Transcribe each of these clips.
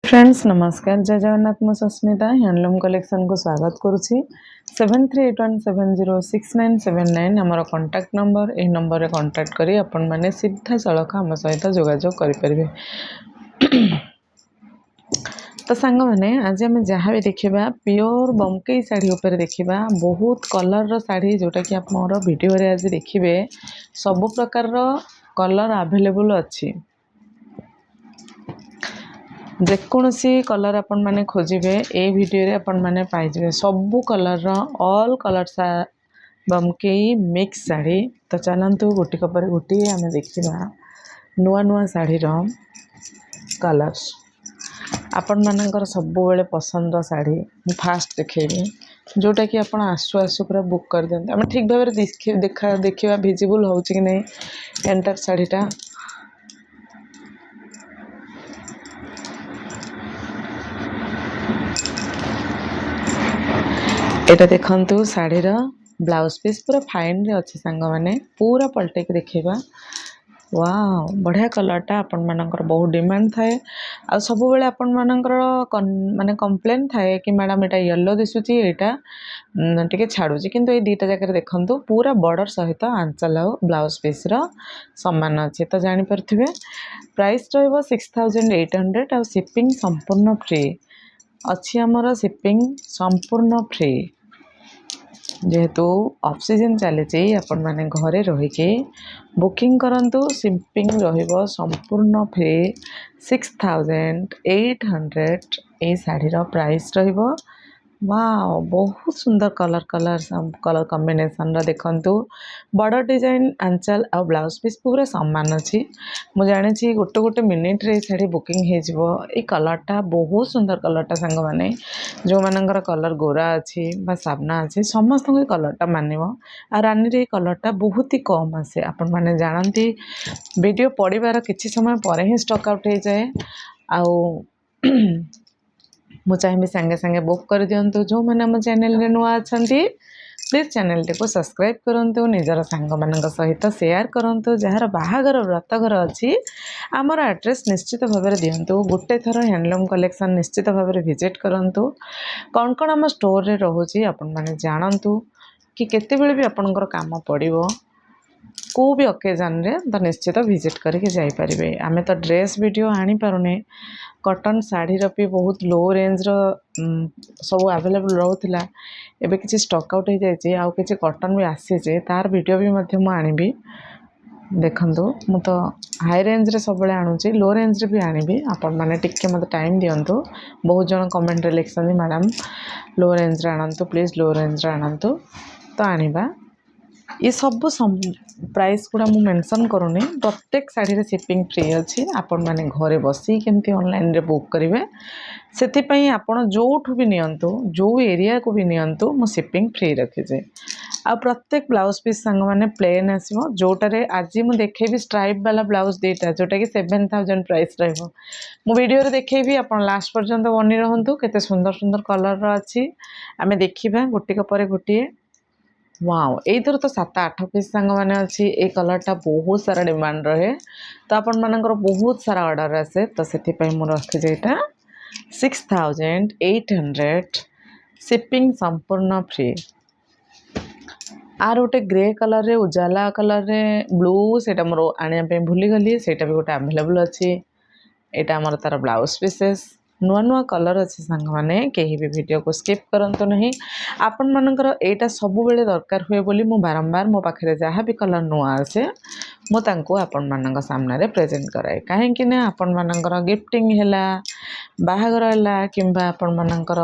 Friends नमस्कार जय जगन्नाथ मु सस्मिता हैंडलूम कलेक्शन को स्वागत करुच्ची 7381706979 आमर कांटेक्ट नंबर यह नंबर रे कांटेक्ट करी आपण माने सीधा सड़क आम सहित जोगाजोग करें। तो सांग मैंने आज आम जहाँ भी देखा प्योर बमकई शाढ़ी उपर देखा बहुत कलर शाढ़ी जोटा कि आप वीडियो रे आज देखिए सबु प्रकार कलर अवेलेबल अच्छी जेकोसी कलर आपण माने खोजिबे ए वीडियो रे आपण माने पाइबे सबु कलर ऑल कलर बमकई मिक्स साड़ी। तो चलतु गोटी पर गोटी आम देखा नुआ नुआ शाढ़ी कलर्स आपण मानकर सबु बेले पसंद शाढ़ी फास्ट देखेबी जोटा कि आप आसु आसु पूरा बुक कर दियंते आम ठीक भाव देखा विजिबल हो कि नहीं एंटर शाढ़ीटा। एटा देखंतु साड़ी ब्लाउज पीस पूरा फाइन रे अच्छे सांग माने पूरा पलटेक देखा वाओ बढ़िया कलरटा आपण मानकर बहुत डिमांड थाए आ सब बेले आपण मानकर माने कंप्लेन थाए कि मैडम एटा येलो दिसुची एटा टिके छाडुची किंतु ए दीटा जगह देखंतु पूरा बॉर्डर सहित आंचल ब्लाउज पीस रो समान अच्छे। तो जानि परथिबे प्राइस रहइबो 6800 आ शिपिंग संपूर्ण फ्री अच्छी आमर शिपिंग संपूर्ण फ्री जेहेतु ऑफ सीजन चली आपण माने घरे रही बुकिंग करंतु शिपिंग रहिबो संपूर्ण फ्री 6800 ए साड़ी प्राइस रहिबो। वाओ बहुत सुंदर कलर कॉम्बिनेशन देखंतु बॉर्डर डिजाइन आंचल आ ब्लाउज पीस पूरा समान अच्छी मु जानी गोटे गोटे मिनिट रे साड़ी बुकिंग हो कलरटा बहुत सुंदर कलरटा सांग माने जो मानकर कलर गोरा अच्छी साबना अच्छी समस्त कलरटा मानिबो आ रानी रे कलरटा बहुत ही कम आसे आपण माने जानती वीडियो पड़ीबार किछि समय पर ही स्टॉक आउट हो जाए आ मु चाहिए सांगे सांगे बुक कर दिंतु जो मैंने आम चैनल रे नुआ अच्छा प्लीज चैनल टी को सब्सक्राइब करूँ निजर सांग मान सहित शेयर करूँ जार बाहागर व्रतघर अच्छी आमर एड्रेस निश्चित भाव में दिंतु गोटे थर हैंडलूम कलेक्शन निश्चित भाव में विजिट करूँ कौन कौन आम स्टोर रे रोचे आपण मैंने जानतु कि केतेबेले भी आपणकर काम पड़ो को भी ओकेजन रे तो निश्चित विजिट करके जाइपारे। आम तो ड्रेस वीडियो आनी पारुने कॉटन साड़ी भी बहुत लो रेंज सब अवेलेबल रोला एवं किसी स्टॉक आउट हो जाए आउ कि कॉटन भी आसी तार वीडियो भी आनी देखंतु मु तो हाई रेंज रे सब आणुची लो रेंज रे भी आनी आपण मैंने टिके मत टाइम दिंतु बहुत जन कमेंट रे लिखते मैडम लो रेंज रे आणतु प्लीज लो रेंज रे आणतु तो आनिबा ये सब प्राइस गुड़ा मु मेंशन करूनी प्रत्येक साड़ी रे शिपिंग फ्री अच्छी आपण माने घरे बसी केमती ऑनलाइन रे बुक करेंगे से आपण जोठू भी नियंतु जो एरिया को भी नियंतु मु शिपिंग फ्री रखीजे आ प्रत्येक ब्लाउज पीस सांग माने प्लेन आसीबो जोटारे आज मु देखेबी स्ट्राइप वाला ब्लाउज देटा जोटा कि 7000 प्राइस रहइबो मु वीडियो रे देखेबी आपण लास्ट पर्यंत बनी रहंतु केते सुंदर सुंदर कलर रो अछि आमे देखिबा गोटिक परे गोटिए। वाओ एथर तो 7-8 पीस सांग माने अच्छी ए कलरटा बहुत सारा डिमांड रहे तो आपण मानकर बहुत सारा ऑर्डर आसे तो सेति पई मु रखि जेटा 6800 शिपिंग संपूर्ण फ्री आर गोटे ग्रे कलर रे उजाला कलर रे ब्लू सेटा मोर आनिया पे भूली गली सेटा भी गोटे अवेलेबल अच्छी एटा हमर तार ब्लाउज पीसेस नुआ नुआ कलर अच्छे सांग माने कहीं भी वीडियो को स्किप करंतु नहीं आपण मानकर एटा सब बेले दरकार हुए बोली मु बारंबार मो पाखरे जहाँ भी कलर नुआ आसे मु तांको आपण मानक सामने रे प्रेजेंट कराए कहीं ना आपण मानकर गिफ्टिंग हैला बाहागर हैला किंबा आपण मानकर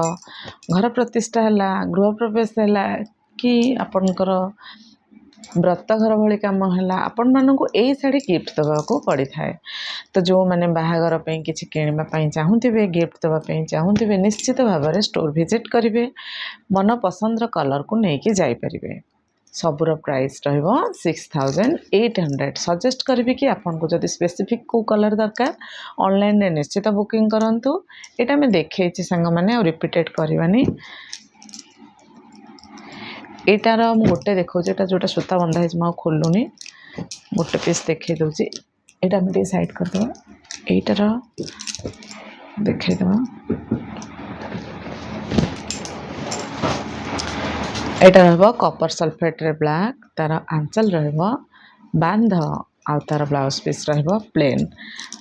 घर प्रतिष्ठा हैला गृह प्रवेश हैला कि आपणकर व्रतघर भली कम है आपण मानक यही शाड़ी गिफ्ट देवाक पड़ी थाए तो जो मैंने बाहागर किसी किणापी चाहूबे गिफ्ट देवाई चाहूबे निश्चित भाव में स्टोर विजिट करेंगे मन पसंद कलर को लेकिन जापरें सबूर प्राइस रहिबो 6800 सजेस्ट करी कि आपन को जदि स्पेसिफिक को कलर दरकार ऑनलाइन रे निश्चित बुकिंग करंतु एटा मैं देखे सांग माने और रिपीटेड करवानी एटार मु गोटे देखा जोटा सूता बंधा है खोलुनी गोटे पीस देखे दूसरी यहाँ साइड करदे यहीटार देखा यहाँ कपर सल्फेट रे ब्लैक तार आंचल बांध आउ तार ब्लाउज पीस प्लेन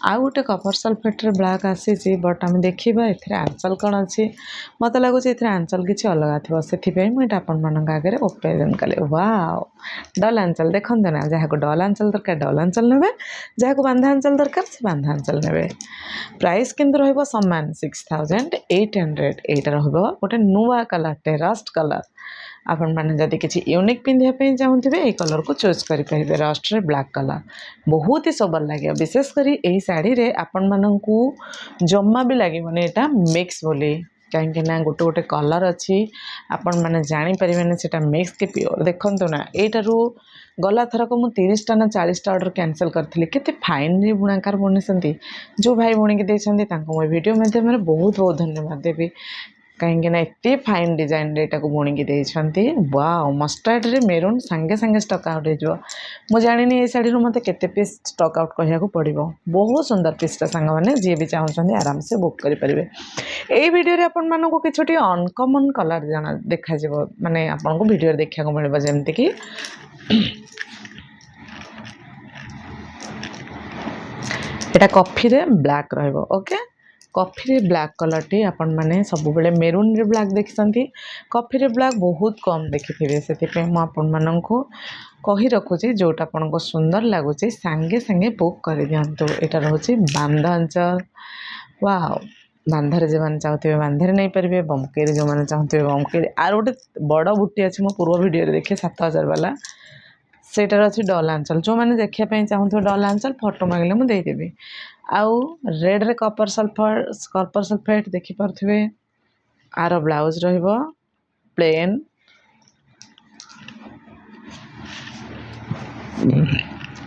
आउ गोटे कपर सल्फेट रे ब्लैक आसी बट आम देखा ए आंचल कौन अच्छी मत लगुच आंचल किसी अलग थी से मुझे आपण आगे ओपेन कले वाओ डल आंचल देखते ना जहाँ को डल आंचल दरकार डल आंचल ने जहाँ को बांधा आंचल दरकार से बांधा आंचल ने प्राइस किंतु रमान 6800 यहाँ रोटे नुआ कलर टेरास्ट कलर आपण मैंने जदि किसी यूनिक पिंधापी चाहूे ये कलर को चूज करेंगे रस्ट रे ब्लैक कलर बहुत ही सोबर लगे विशेषकर यही शाढ़ी रे आपण मानू जमा भी लगे यहाँ मिक्स बोली कहीं गोटे गोटे कलर अच्छी आपण मैंने जापर से मिक्स कि प्योर देखु ना यू गला थरक मु 30टा ना 40टा ऑर्डर कैंसिल करी केते फाइन बुणाकार बुणी जो भाई बुणी मो वीडियो माध्यम बहुत बहुत धन्यवाद देवी कहीं एत फाइन डिजाइन यहाँ को बुणी देती वाओ मस्टार्ड रे मेरून सांगे सांगे स्टक आउट हो मुझे जानी ये शाढ़ी मत के पीस स्टक आउट कहया पड़ो बहुत सुंदर पीसटा सांग मैंने जी भी चाहते आराम से बुक करेंगे यही वीडियो आपण मानक कि अनकमन कलर जाना देखा माने आपन को वीडियो देखा मिले जमती कि यहाँ कॉफी रे ब्लैक ओके कॉफी रे ब्लैक कलर टी आपण मैंने सब बेले मेरून रे ब्लैक देखी कॉफी रे ब्लैक बहुत कम देखी से आपण मानक कही रखुची जोटा आपन को सुंदर लगुच सांगे सांगे बुक कर दिंतु यहाँ रोचे बांध अंचल वाओ बांधारे जो मैंने चाहते बांधारे नहीं पारे बमकेरी जो मैंने चाहते बमकेरी आर गोटे बड़ बुटी अच्छी मो पूर्व वीडियो देखे 7000 वाला सेटार अच्छी डल आंचल जो मैंने देखापी चाहूँ डल आंचल फोटो मांगले मुझे देदेवी आउ रेड रे Kapoor sulphate देखिपे are blouse plane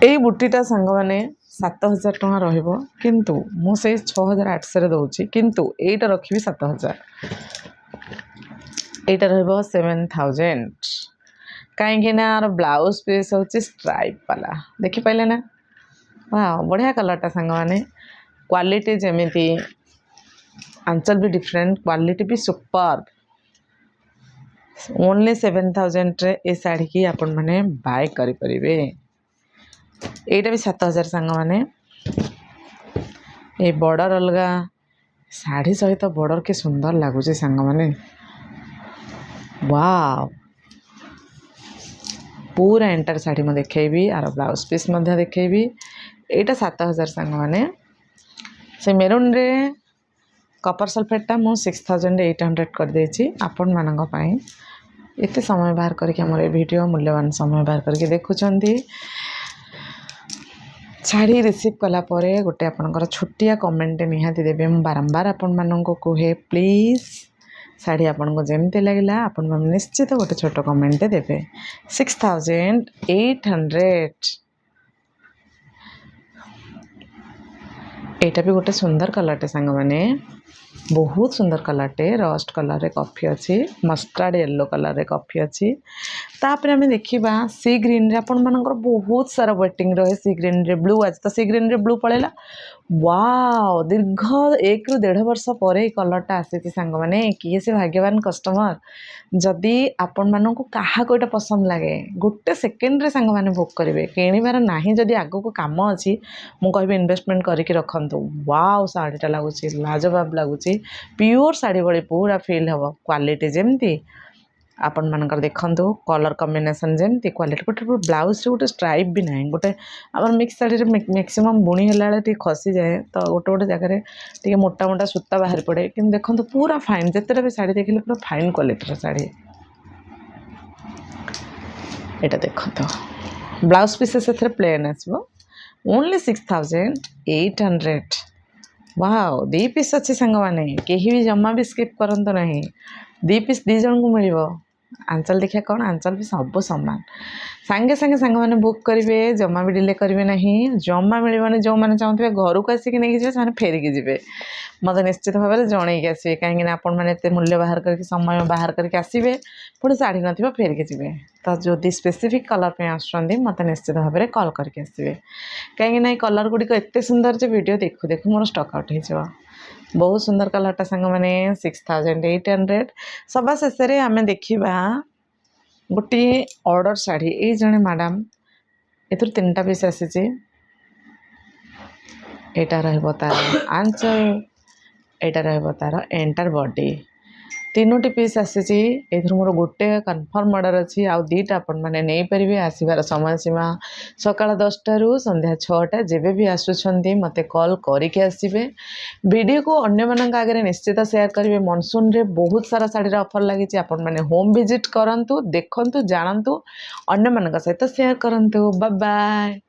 यही बुटीटा सांग मैंने 7000 टଙ୍କା रहिबो किंतु मु से 6800 रे दउची किंतु एटा रखिबी 7000 एटा रहइबो 7000 कहीं ना आर ब्लाउज पीस होची स्ट्राइप वाला देखि पाइले ना वाह बढ़िया कलरटा सांग मैंने क्वालिटी जेमिति आंचल भी डिफरेंट क्वालिटी भी सुपर ओनली 7000 रे ए साड़ी की आपण माने बाय करि परिबे एटा भी 7000 सांग मैंने ये बॉर्डर अलग शाढ़ी सहित बॉर्डर के सुंदर लगुच सांग मैंने वाव पूरा एंटर शाढ़ी में देखेबी आर ब्लाउज पीस देखेबी यहाँ 7000 सांग मैंने से मेरून रे कपर सल्फेटा मु 6800 कर देछि आपण मानक पई एते समय बाहर करके हमर वीडियो मूल्यवान समय बाहर करके देखुचंती शाढ़ी रिसीव कला परे गोटे आपनकर छोटिया कमेंट निहाती देबे मु बारंबार आपण मानक कहे प्लीज शाढ़ी आपन को जमती लगे आपण मैंने निश्चित गोटे छोट कमेंट देवे 6800 यहाँ भी गोटे सुंदर कलरटे सांग मैंने बहुत सुंदर कलरटे रस्ट कलर रे कॉफी अच्छी मस्टार्ड येलो कलर रे कॉफी अच्छी तापर आम देखा सी ग्रीन रे आपण मानकर बहुत सारा वेटिंग रहे सी ग्रीन रे ब्लू आज तो सी ग्रीन रे ब्लू पड़ेगा वाओ दीर्घ 1 ରୁ 1.5 वर्ष पर कलरटा आसी सांग मैंने किए से भाग्यवान कस्टमर जदि आपण मानक क्या पसंद लगे गोटे सेकेंड रे सांग मैंने बुक करेंगे किणवार ना जदि आग को कम अच्छी मु कह इन्वेस्टमेंट करके रखु वाओ शाढ़ीटा लगुच लाजवाब लगुच प्योर शाढ़ी भाई पूरा फील हम क्वालिटी जमती आपण मानकर देखंतु कलर कॉम्बिनेशन जमती क्वालिटी गोटे ब्लाउज रे गोटे स्ट्राइप भी ना गोटे आम मिक्स शाढ़ी मैक्सिमम बुणी है खसी जाए तो गोटे गोटे जगह टे मोटा मोटा सूता बाहर पड़े कि देखो पूरा फाइन जितेटा भी शाढ़ी देखिले पूरा फाइन क्वालिटी शाढ़ी यहाँ देखो ब्लाउज पीस से प्लेन आसो ओनली 6800 वाओ 2 पीस अच्छी सांग मैंने कहीं भी जमा भी स्किप करंतु नहीं 2 पीस 2 जन को मिल आंचल देखिए कौन आंचल भी सब सामान सांगे सांगे सांग मैंने बुक करेंगे जमा भी डिले करेंगे नहीं जमा मिलने जो मैंने चाहते घर को आसिक नहीं जी फेरिकी जी मत निश्चित भाव में जनईक आसवे कहीं आपण मैंने मूल्य बाहर करके समय बाहर करके आसवे पुणी शाढ़ी न फेरिकी जी तो जो स्पेसिफिक कलर पे आसुँच मत निश्चित भाव में कॉल करके आसवे कहीं कलर गुड़िक एत सुंदर जो वीडियो देखु देखु मोर स्टक आउट हो बहुत सुंदर कलरटा सांग मैंने 6800 सभा शेष आम देखा गोटे ऑर्डर शाढ़ी ये जड़े मैडम एथुर 3टा पीस आसी एटा रहिबो तार आंचल एटा रहिबो तार एंटर बॉडी 3टी पीस आसी मोर गोटे कन्फर्म ऑर्डर अच्छी आउ 2टा आपण मैंने नहीं पारे आसबार समय सीमा सकाल 10टा रु संध्या 6टा जेबे भी आसुछंती मते कॉल करके आसीबे वीडियो को अन्य मानक आगे निश्चित शेयर करेंगे मनसून रे बहुत सारा शाढ़ीर ऑफर लगी आपण मैंने होम विजिट करंतु देखंतु जानंतु अन्य मानक सहित शेयर करंतु बाय बाय।